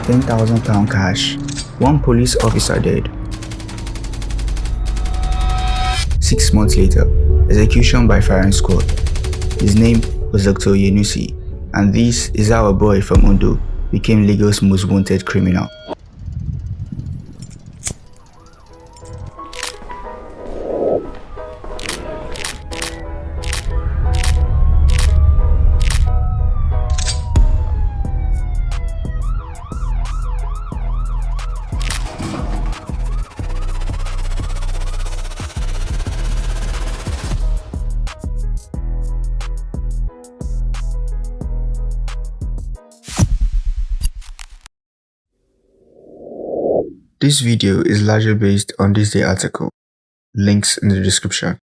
£10,000 cash. One police officer dead. 6 months later, execution by firing squad. His name was Dr. Oyenusi, and this is how a boy from Ondo became Lagos' most wanted criminal. This video is largely based on this day article. Links in the description.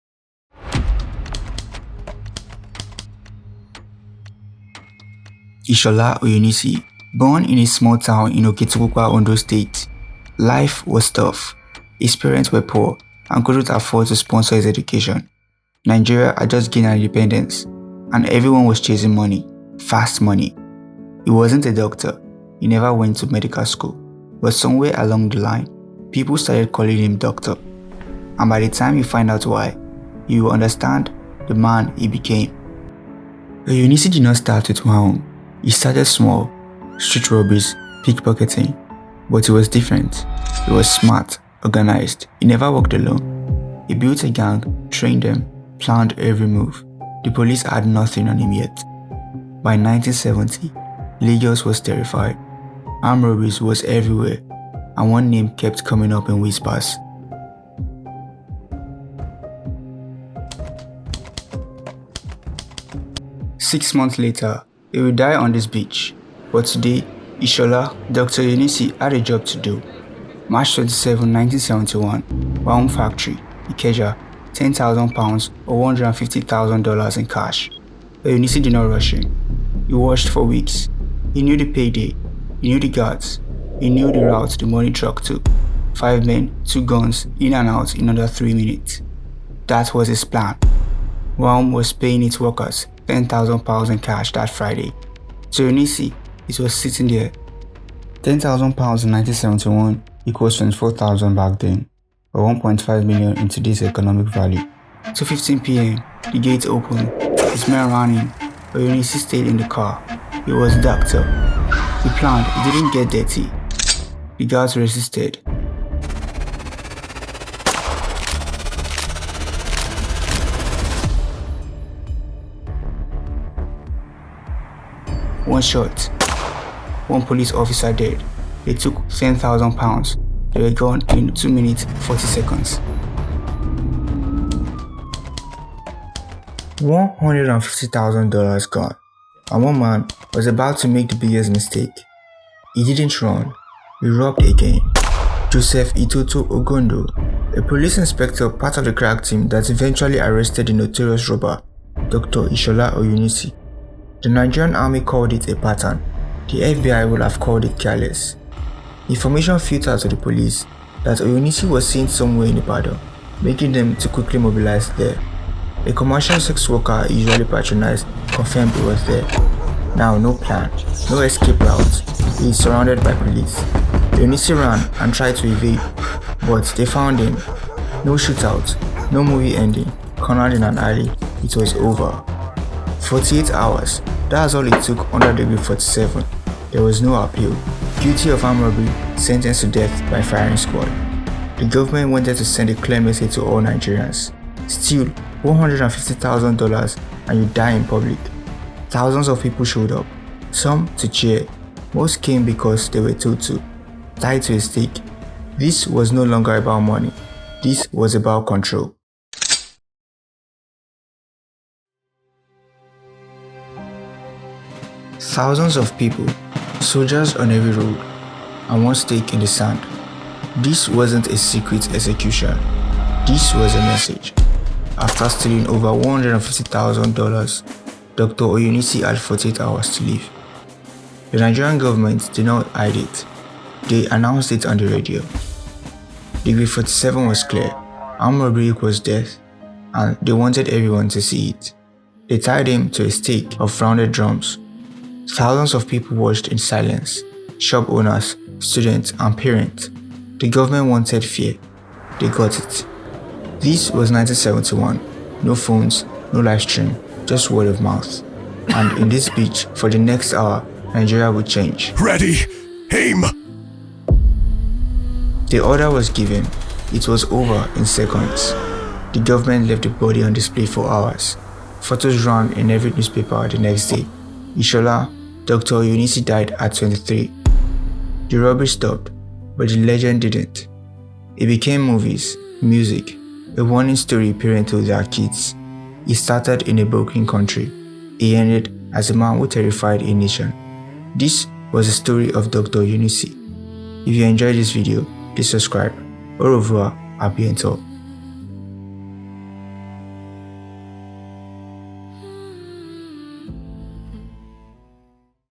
Ishola Oyenusi, born in a small town in Okitipupa, Ondo State. Life was tough. His parents were poor and couldn't afford to sponsor his education. Nigeria had just gained independence, and everyone was chasing money, fast money. He wasn't a doctor. He never went to medical school. But somewhere along the line, people started calling him doctor. And by the time you find out why, you will understand the man he became. Oyenusi did not start with WAHUM. He started small, street robberies, pickpocketing. But he was different. He was smart, organized. He never walked alone. He built a gang, trained them, planned every move. The police had nothing on him yet. By 1970, Lagos was terrified. Armed robberies was everywhere, and one name kept coming up in whispers. Six months later, he would die on this beach. But today, Ishola, Dr. Oyenusi had a job to do. March 27, 1971, WAHUM factory, Ikeja, £10,000 or $150,000 in cash. Oyenusi did not rush in. He watched for weeks. He knew the payday. He knew the guards. He knew the route the money truck took. 5 men, 2 guns, in and out in under 3 minutes. That was his plan. WAHUM was paying its workers £10,000 in cash that Friday. To Oyenusi, it was sitting there. £10,000 in 1971 equals 24,000 back then, or 1.5 million in today's economic value. 2:15 p.m., the gates opened. His men ran in. Oyenusi stayed in the car. He was a doctor. He planned, he didn't get dirty. The guards resisted. One shot. One police officer dead. They took £10,000. They were gone in 2 minutes 40 seconds. $150,000 gone. And one man was about to make the biggest mistake. He didn't run. He robbed again. Joseph Itoto Ogondo, a police inspector part of the crack team that eventually arrested the notorious robber, Dr. Ishola Oyenusi. The Nigerian army called it a pattern. The FBI would have called it careless. Information filtered to the police that Oyenusi was seen somewhere in Ibadan, making them to quickly mobilize there. A commercial sex worker usually patronized confirmed he was there. Now no plan, no escape route. He is surrounded by police. Oyenusi ran and tried to evade, but they found him. No shootout, no movie ending. Cornered in an alley, it was over. 48 hours, that's all it took under degree 47. There was no appeal. Guilty of armed robbery, sentenced to death by firing squad. The government wanted to send a clear message to all Nigerians. Steal $150,000 and you die in public. Thousands of people showed up, some to cheer. Most came because they were told to, tied to a stake. This was no longer about money. This was about control. Thousands of people, soldiers on every road, and one stake in the sand. This wasn't a secret execution. This was a message. After stealing over $150,000, Dr. Oyenusi had 48 hours to live. The Nigerian government did not hide it. They announced it on the radio. Degree 47 was clear. Armed robbery equals death, and they wanted everyone to see it. They tied him to a stake of rounded drums. Thousands of people watched in silence, shop owners, students, and parents. The government wanted fear. They got it. This was 1971. No phones, no live stream, just word of mouth. And in this speech, for the next hour, Nigeria would change. Ready! Aim! The order was given. It was over in seconds. The government left the body on display for hours. Photos ran in every newspaper the next day. Ishola, Dr. Oyenusi died at 23. The robbery stopped, but the legend didn't. It became movies, music, a warning story parents told their kids. It started in a broken country. It ended as a man who terrified a nation. This was the story of Dr. Oyenusi. If you enjoyed this video, please subscribe. Au revoir, à bientôt.